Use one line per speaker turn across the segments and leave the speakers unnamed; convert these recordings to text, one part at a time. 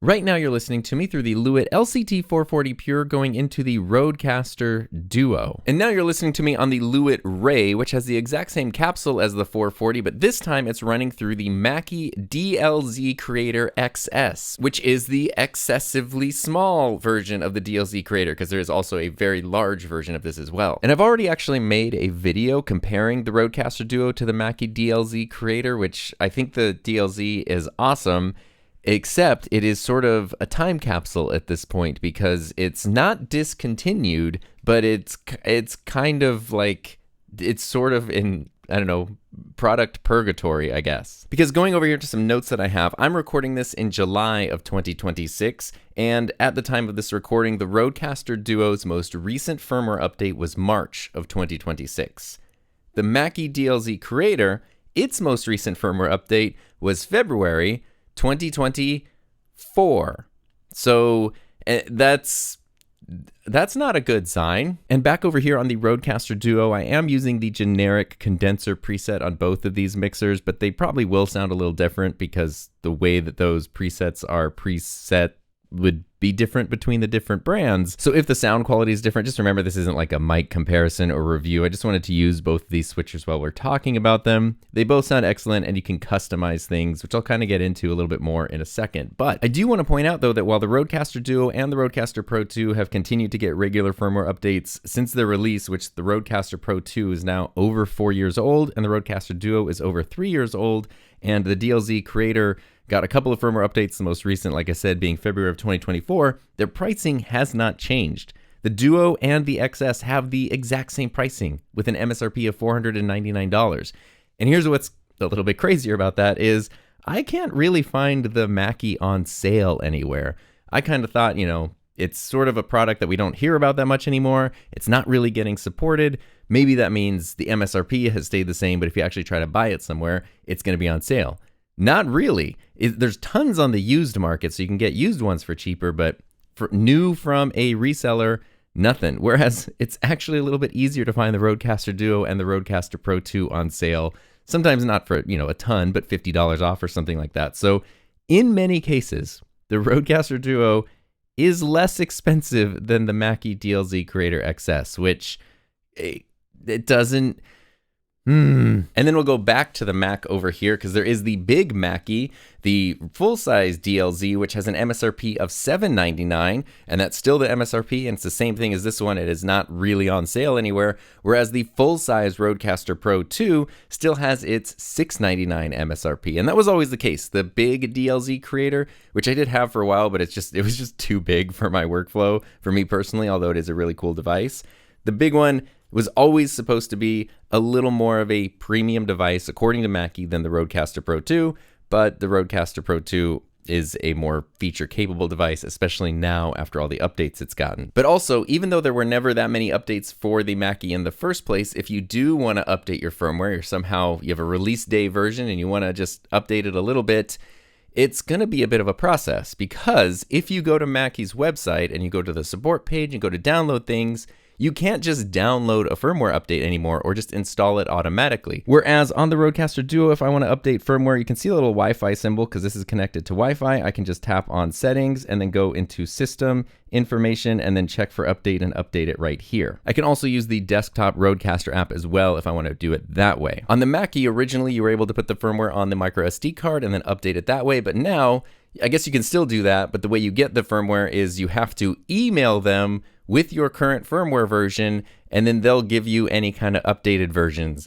Right now you're listening to me through the Lewitt LCT 440 Pure going into the Rodecaster Duo. And now you're listening to me on the Lewitt Ray, which has the exact same capsule as the 440, but this time it's running through the Mackie DLZ Creator XS, which is the excessively small version of the DLZ Creator, because there is also a very large version of this as well. And I've already actually made a video comparing the Rodecaster Duo to the Mackie DLZ Creator, which I think the DLZ is awesome. Except it is sort of a time capsule at this point because it's not discontinued, but it's kind of like, it's sort of in, I don't know, product purgatory, I guess. Because going over here to some notes that I have, I'm recording this in July of 2026, and at the time of this recording, the Rodecaster Duo's most recent firmware update was March of 2026. The Mackie DLZ Creator, its most recent firmware update was February 2024. So that's not a good sign. And back over here on the Rodecaster Duo, I am using the generic condenser preset on both of these mixers, but they probably will sound a little different because the way that those presets are preset would be different between the different brands. So if the sound quality is different, just remember this isn't like a mic comparison or review. I just wanted to use both of these switchers while we're talking about them. They both sound excellent and you can customize things, which I'll kind of get into a little bit more in a second. But I do want to point out though that while the Rodecaster Duo and the Rodecaster Pro 2 have continued to get regular firmware updates since their release, which the Rodecaster Pro 2 is now over 4 years old and the Rodecaster Duo is over 3 years old, and the DLZ Creator got a couple of firmware updates, the most recent, like I said, being February of 2024. Their pricing has not changed. The Duo and the XS have the exact same pricing with an MSRP of $499. And here's what's a little bit crazier about that is I can't really find the Mackie on sale anywhere. I kind of thought, you know, it's sort of a product that we don't hear about that much anymore. It's not really getting supported. Maybe that means the MSRP has stayed the same, but if you actually try to buy it somewhere, it's going to be on sale. Not really. There's tons on the used market, so you can get used ones for cheaper, but for new from a reseller, nothing. Whereas it's actually a little bit easier to find the Rodecaster Duo and the Rodecaster Pro 2 on sale. Sometimes not for, you know, a ton, but $50 off or something like that. So in many cases, the Rodecaster Duo is less expensive than the Mackie DLZ Creator XS, which it doesn't... And then we'll go back to the Mac over here because there is the big Mackie, the full-size DLZ, which has an MSRP of $799, and that's still the MSRP, and it's the same thing as this one. It is not really on sale anywhere, whereas the full-size Rodecaster Pro 2 still has its $699 MSRP, and that was always the case. The big DLZ Creator, which I did have for a while, but it was just too big for my workflow, for me personally, although it is a really cool device. The big one was always supposed to be a little more of a premium device, according to Mackie, than the Rodecaster Pro 2, but the Rodecaster Pro 2 is a more feature-capable device, especially now after all the updates it's gotten. But also, even though there were never that many updates for the Mackie in the first place, if you do want to update your firmware, or somehow you have a release day version and you want to just update it a little bit, it's going to be a bit of a process, because if you go to Mackie's website and you go to the support page and go to download things, you can't just download a firmware update anymore or just install it automatically. Whereas on the Rodecaster Duo, if I want to update firmware, you can see a little Wi-Fi symbol because this is connected to Wi-Fi. I can just tap on settings and then go into system, information, and then check for update and update it right here. I can also use the desktop Rodecaster app as well if I want to do it that way. On the Mackie, originally you were able to put the firmware on the micro SD card and then update it that way, but now I guess you can still do that, but the way you get the firmware is you have to email them with your current firmware version, and then they'll give you any kind of updated versions.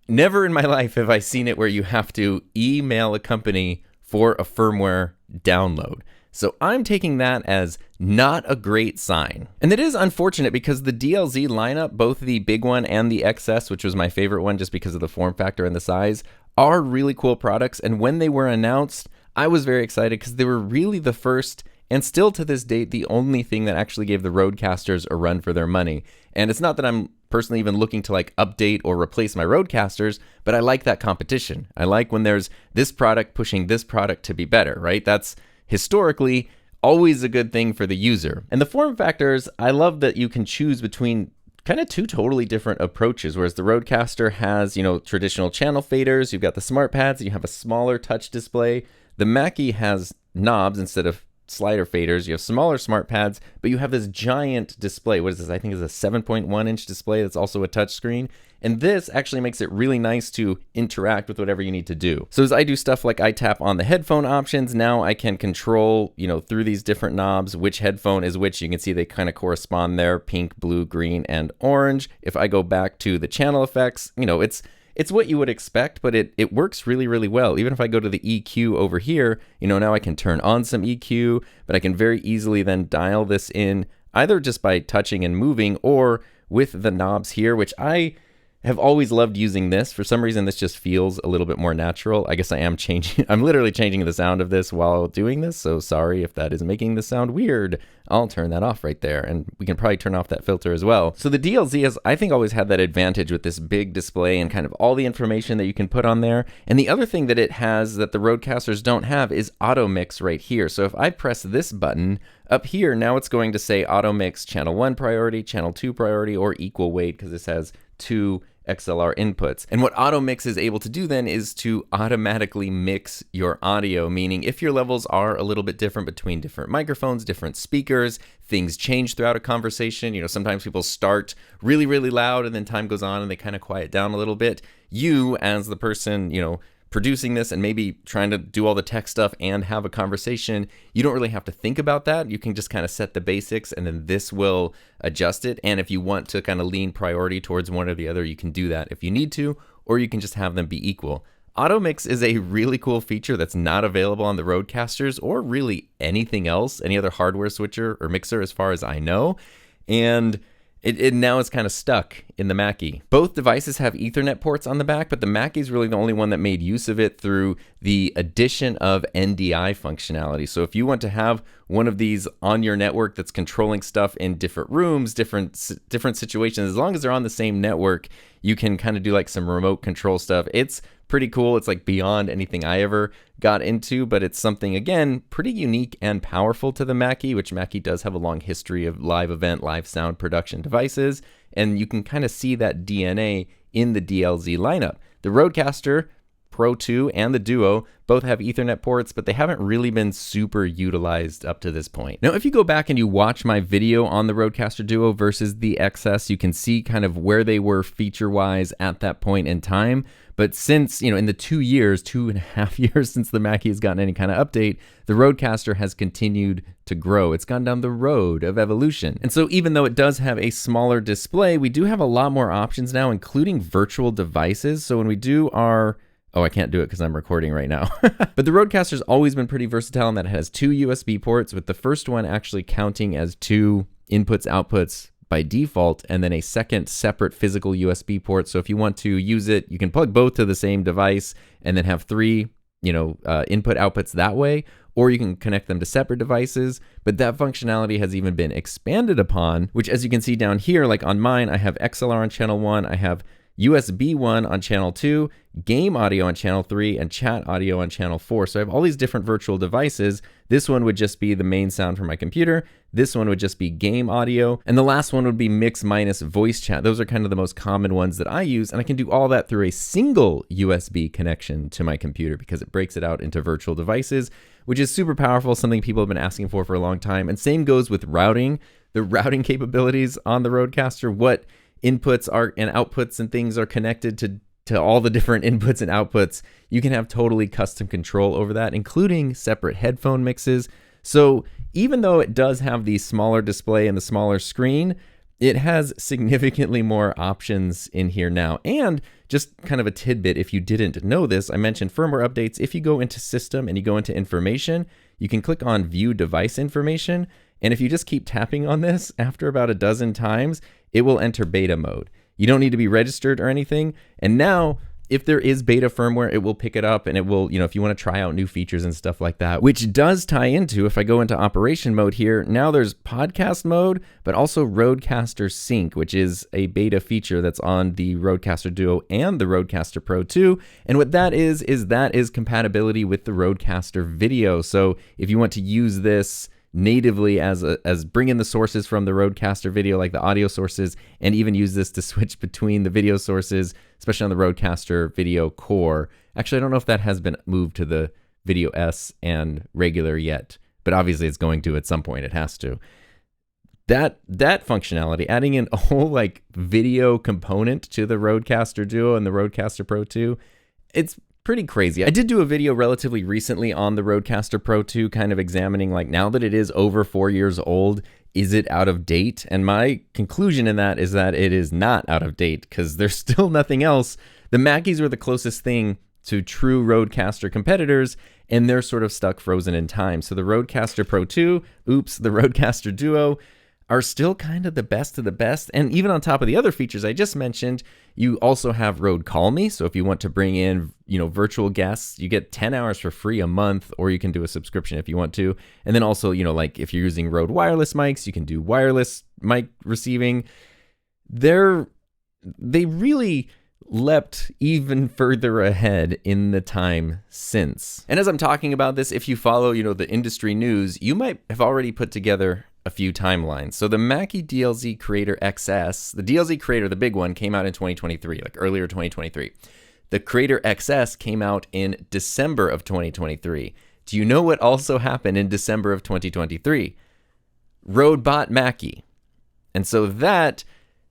Never in my life have I seen it where you have to email a company for a firmware download. So I'm taking that as not a great sign. And it is unfortunate because the DLZ lineup, both the big one and the XS, which was my favorite one just because of the form factor and the size, are really cool products. And when they were announced, I was very excited because they were really the first, and still to this date, the only thing that actually gave the Rodecasters a run for their money. And it's not that I'm personally even looking to like update or replace my Rodecasters, but I like that competition. I like when there's this product pushing this product to be better, right? That's historically always a good thing for the user. And the form factors, I love that you can choose between kind of two totally different approaches, whereas the Rodecaster has, you know, traditional channel faders, you've got the smart pads, you have a smaller touch display. The Mackie has knobs instead of slider faders, you have smaller smart pads, but you have this giant display. What is this? I think it's a 7.1 inch display that's also a touchscreen. And this actually makes it really nice to interact with whatever you need to do. So as I do stuff like I tap on the headphone options, now I can control, through these different knobs, which headphone is which. You can see they kind of correspond there, pink, blue, green, and orange. If I go back to the channel effects, it's what you would expect, but it works really, really well. Even if I go to the EQ over here, now I can turn on some EQ, but I can very easily then dial this in either just by touching and moving or with the knobs here, which I have always loved using this. For some reason, this just feels a little bit more natural. I guess I'm literally changing the sound of this while doing this, so sorry if that is making this sound weird. I'll turn that off right there, and we can probably turn off that filter as well. So the DLZ has, I think, always had that advantage with this big display and kind of all the information that you can put on there. And the other thing that it has that the Rodecasters don't have is auto mix right here. So if I press this button up here, now it's going to say auto mix channel 1 priority, channel 2 priority, or equal weight, because this has 2 XLR inputs. And what auto mix is able to do then is to automatically mix your audio, meaning if your levels are a little bit different between different microphones, different speakers, things change throughout a conversation. Sometimes people start really, really loud and then time goes on and they kind of quiet down a little bit. You, as the person, producing this and maybe trying to do all the tech stuff and have a conversation, you don't really have to think about that. You can just kind of set the basics and then this will adjust it. And if you want to kind of lean priority towards one or the other, you can do that if you need to, or you can just have them be equal. Auto mix is a really cool feature that's not available on the Rodecasters or really anything else, any other hardware switcher or mixer as far as I know. And it now is kind of stuck in the Mackie. Both devices have Ethernet ports on the back, but the Mackie is really the only one that made use of it through the addition of NDI functionality. So if you want to have one of these on your network that's controlling stuff in different rooms, different situations, as long as they're on the same network, you can kind of do like some remote control stuff. It's pretty cool. It's like beyond anything I ever got into, but it's something, again, pretty unique and powerful to the Mackie, which Mackie does have a long history of live event, live sound production devices, and you can kind of see that DNA in the DLZ lineup. The Rodecaster Pro 2 and the Duo both have Ethernet ports, but they haven't really been super utilized up to this point. Now, if you go back and you watch my video on the Rodecaster Duo versus the XS, you can see kind of where they were feature-wise at that point in time. But since, in the 2.5 years since the Mackie has gotten any kind of update, the Rodecaster has continued to grow. It's gone down the road of evolution. And so even though it does have a smaller display, we do have a lot more options now, including virtual devices. So when we do our Oh, I can't do it because I'm recording right now. But the Rodecaster's always been pretty versatile in that it has 2 USB ports, with the first one actually counting as 2 inputs, outputs by default, and then a second separate physical USB port. So if you want to use it, you can plug both to the same device and then have 3, input outputs that way, or you can connect them to separate devices. But that functionality has even been expanded upon, which, as you can see down here, like on mine, I have XLR on channel 1, I have USB 1 on channel 2, game audio on channel 3, and chat audio on channel 4. So I have all these different virtual devices. This one would just be the main sound for my computer. This one would just be game audio. And the last one would be mix minus voice chat. Those are kind of the most common ones that I use. And I can do all that through a single USB connection to my computer because it breaks it out into virtual devices, which is super powerful, something people have been asking for a long time. And same goes with routing. The routing capabilities on the Rodecaster, what inputs are and outputs and things are connected to all the different inputs and outputs. You can have totally custom control over that, including separate headphone mixes. So even though it does have the smaller display and the smaller screen, it has significantly more options in here now. And just kind of a tidbit, if you didn't know this, I mentioned firmware updates. If you go into system and you go into information, you can click on view device information. And if you just keep tapping on this, after about a dozen times, it will enter beta mode. You don't need to be registered or anything. And now, if there is beta firmware, it will pick it up and it will, if you want to try out new features and stuff like that, which does tie into, if I go into operation mode here, now there's podcast mode, but also Rodecaster Sync, which is a beta feature that's on the Rodecaster Duo and the Rodecaster Pro 2. And what that is compatibility with the Rodecaster video. So if you want to use this natively as bring in the sources from the Rodecaster video, like the audio sources, and even use this to switch between the video sources, especially on the Rodecaster video core. Actually, I don't know if that has been moved to the Video S and regular yet, but obviously it's going to at some point. It has to. That functionality, adding in a whole like video component to the Rodecaster Duo and the Rodecaster Pro 2, it's pretty crazy. I did do a video relatively recently on the Rodecaster Pro 2, kind of examining like, now that it is over 4 years old, is it out of date? And my conclusion in that is that it is not out of date, because there's still nothing else. The Mackies were the closest thing to true Rodecaster competitors, and they're sort of stuck frozen in time. So the Rodecaster Pro 2, the Rodecaster Duo, are still kind of the best of the best. And even on top of the other features I just mentioned, you also have Rode Call Me. So if you want to bring in, virtual guests, you get 10 hours for free a month, or you can do a subscription if you want to. And then also, like if you're using Rode wireless mics, you can do wireless mic receiving. They really leapt even further ahead in the time since. And as I'm talking about this, if you follow, the industry news, you might have already put together a few timelines. So the Mackie DLZ Creator XS, the DLZ Creator, the big one, came out in 2023, like earlier 2023. The Creator XS came out in December of 2023. Do you know what also happened in December of 2023? Rode bought Mackie. And so that,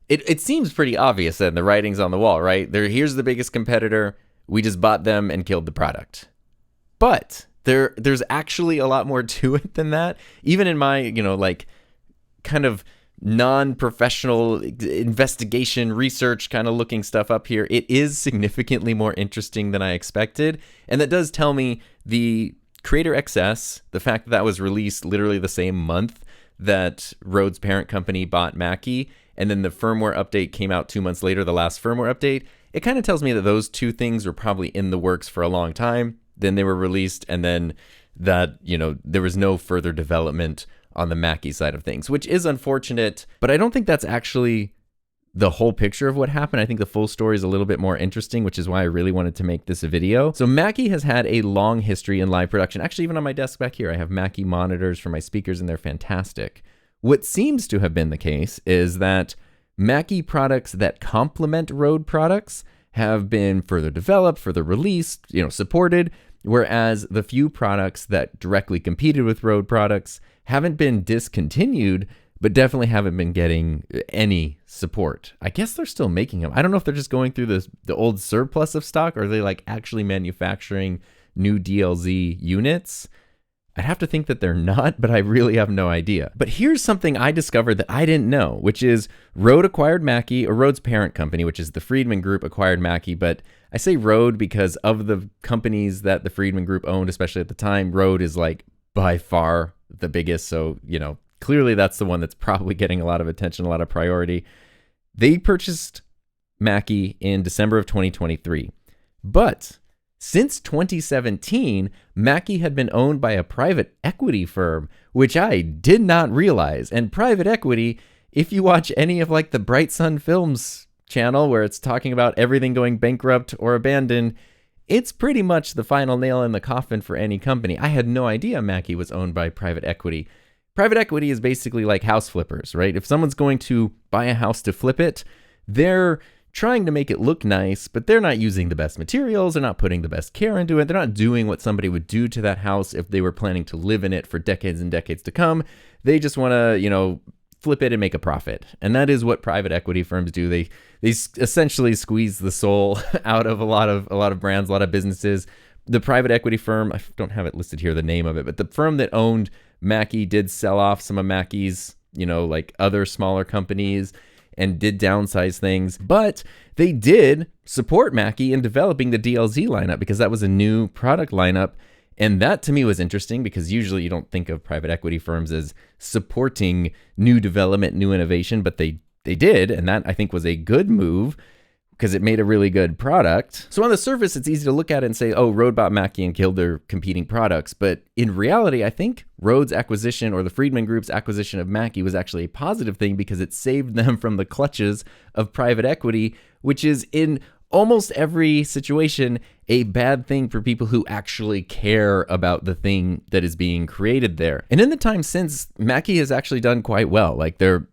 it seems pretty obvious then, the writing's on the wall, right? Here's the biggest competitor. We just bought them and killed the product. But there's actually a lot more to it than that. Even in my, kind of non-professional investigation research kind of looking stuff up here, it is significantly more interesting than I expected. And that does tell me the Creator XS, the fact that was released literally the same month that Rode's parent company bought Mackie, and then the firmware update came out 2 months later, the last firmware update, it kind of tells me that those two things were probably in the works for a long time. Then they were released, and then that, there was no further development on the Mackie side of things, which is unfortunate, but I don't think that's actually the whole picture of what happened. I think the full story is a little bit more interesting, which is why I really wanted to make this a video. So Mackie has had a long history in live production. Actually, even on my desk back here, I have Mackie monitors for my speakers, and they're fantastic. What seems to have been the case is that Mackie products that complement Rode products have been further developed, further released, supported, whereas the few products that directly competed with Rode products haven't been discontinued, but definitely haven't been getting any support. I guess they're still making them. I don't know if they're just going through the old surplus of stock, or are they like actually manufacturing new DLZ units? I'd have to think that they're not, but I really have no idea. But here's something I discovered that I didn't know, which is Rode acquired Mackie, or Rode's parent company, which is the Friedman Group, acquired Mackie. But I say Rode because of the companies that the Friedman Group owned, especially at the time, Rode is like by far the biggest. So, clearly that's the one that's probably getting a lot of attention, a lot of priority. They purchased Mackie in December of 2023. But since 2017, Mackie had been owned by a private equity firm, which I did not realize. And private equity, if you watch any of like the Bright Sun Films channel where it's talking about everything going bankrupt or abandoned, it's pretty much the final nail in the coffin for any company. I had no idea Mackie was owned by private equity. Private equity is basically like house flippers, right? If someone's going to buy a house to flip it, they're trying to make it look nice, but they're not using the best materials, they're not putting the best care into it, they're not doing what somebody would do to that house if they were planning to live in it for decades and decades to come. They just want to, flip it and make a profit. And that is what private equity firms do. They essentially squeeze the soul out of a lot of brands, a lot of businesses. The private equity firm, I don't have it listed here, the name of it, but the firm that owned Mackie did sell off some of Mackie's, like other smaller companies, and did downsize things, but they did support Mackie in developing the DLZ lineup, because that was a new product lineup. And that to me was interesting, because usually you don't think of private equity firms as supporting new development, new innovation, but they did. And that I think was a good move, because it made a really good product. So on the surface, it's easy to look at it and say, oh, Rode bought Mackie and killed their competing products. But in reality, I think Rode's acquisition, or the Friedman Group's acquisition of Mackie, was actually a positive thing, because it saved them from the clutches of private equity, which is in almost every situation a bad thing for people who actually care about the thing that is being created there. And in the time since, Mackie has actually done quite well. Like their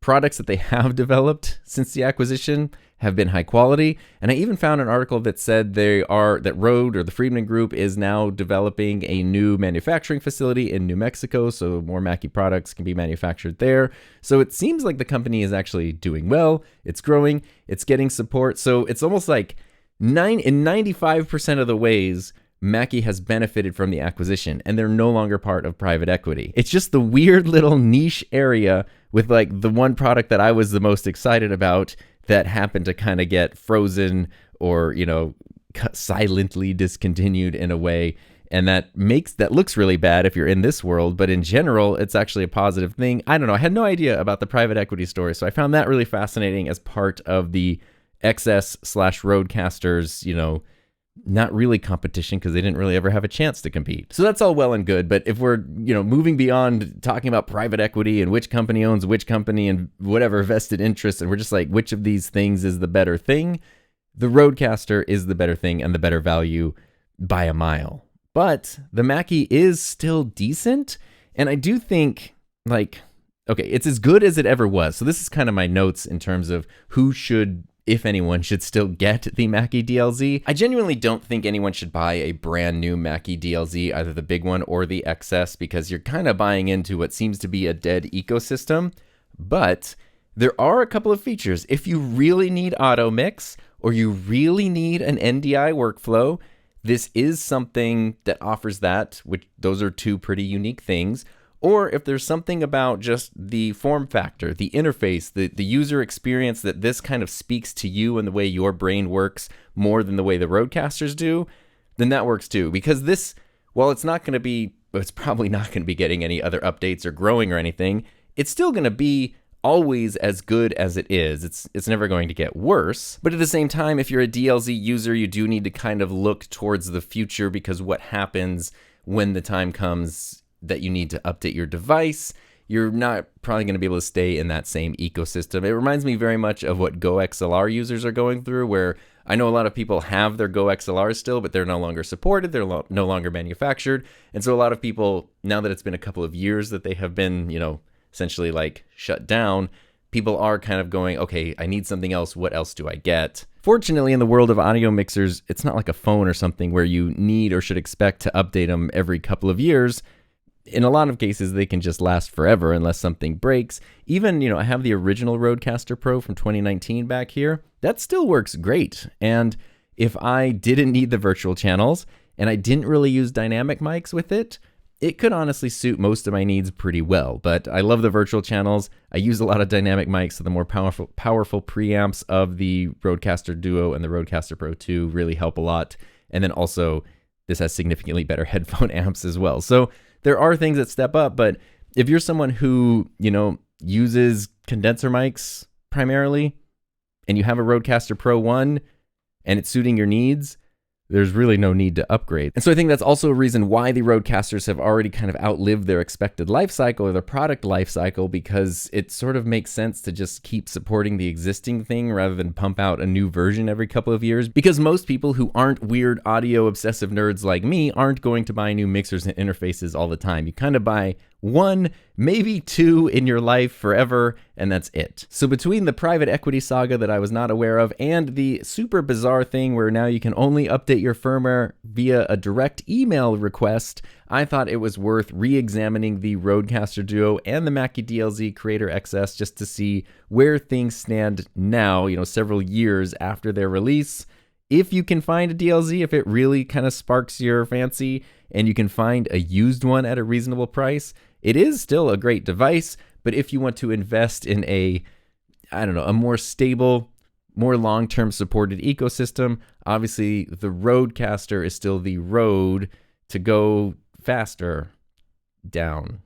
products that they have developed since the acquisition have been high quality. And I even found an article that said that Rode, or the Friedman Group, is now developing a new manufacturing facility in New Mexico, so more Mackie products can be manufactured there. So it seems like the company is actually doing well. It's growing. It's getting support. So it's almost like in 95% of the ways, Mackie has benefited from the acquisition, and they're no longer part of private equity. It's just the weird little niche area with like the one product that I was the most excited about that happened to kind of get frozen or, silently discontinued in a way. And that looks really bad if you're in this world, but in general, it's actually a positive thing. I don't know. I had no idea about the private equity story, so I found that really fascinating as part of the XS/Rodecaster's, not really competition, because they didn't really ever have a chance to compete. So that's all well and good, but if we're, moving beyond talking about private equity and which company owns which company and whatever vested interest, and we're just like, which of these things is the better thing? The Rodecaster is the better thing and the better value by a mile. But the Mackie is still decent, and I do think, okay, it's as good as it ever was. So this is kind of my notes in terms of who should, if anyone, should still get the Mackie DLZ. I genuinely don't think anyone should buy a brand new Mackie DLZ, either the big one or the XS, because you're kind of buying into what seems to be a dead ecosystem. But there are a couple of features. If you really need auto mix, or you really need an NDI workflow, this is something that offers that, which those are two pretty unique things. Or if there's something about just the form factor, the interface, the user experience, that this kind of speaks to you and the way your brain works more than the way the Rodecasters do, then that works too. Because this, while it's probably not going to be getting any other updates or growing or anything, it's still going to be always as good as it is. It's never going to get worse. But at the same time, if you're a DLZ user, you do need to kind of look towards the future, because what happens when the time comes that you need to update your device, you're not probably going to be able to stay in that same ecosystem. It reminds me very much of what Go XLR users are going through, where I know a lot of people have their Go XLRs still, but they're no longer supported, they're no longer manufactured. And so a lot of people, now that it's been a couple of years that they have been, essentially like shut down, people are kind of going, okay, I need something else. What else do I get? Fortunately, in the world of audio mixers, it's not like a phone or something where you need or should expect to update them every couple of years. In a lot of cases, they can just last forever unless something breaks. Even, I have the original Rodecaster Pro from 2019 back here. That still works great. And if I didn't need the virtual channels and I didn't really use dynamic mics with it, it could honestly suit most of my needs pretty well. But I love the virtual channels. I use a lot of dynamic mics, so the more powerful preamps of the Rodecaster Duo and the Rodecaster Pro 2 really help a lot. And then also, this has significantly better headphone amps as well. So there are things that step up, but if you're someone who, uses condenser mics primarily, and you have a Rodecaster Pro 1 and it's suiting your needs, there's really no need to upgrade. And so I think that's also a reason why the Rodecasters have already kind of outlived their expected life cycle, or their product life cycle, because it sort of makes sense to just keep supporting the existing thing rather than pump out a new version every couple of years. Because most people who aren't weird audio obsessive nerds like me aren't going to buy new mixers and interfaces all the time. You kind of buy one, maybe two in your life forever, and that's it. So between the private equity saga that I was not aware of and the super bizarre thing where now you can only update your firmware via a direct email request, I thought it was worth re-examining the Rodecaster Duo and the Mackie DLZ Creator XS just to see where things stand now, several years after their release. If you can find a DLZ, if it really kind of sparks your fancy and you can find a used one at a reasonable price, it is still a great device. But if you want to invest in a more stable, more long-term supported ecosystem, obviously the Rodecaster is still the road to go faster down.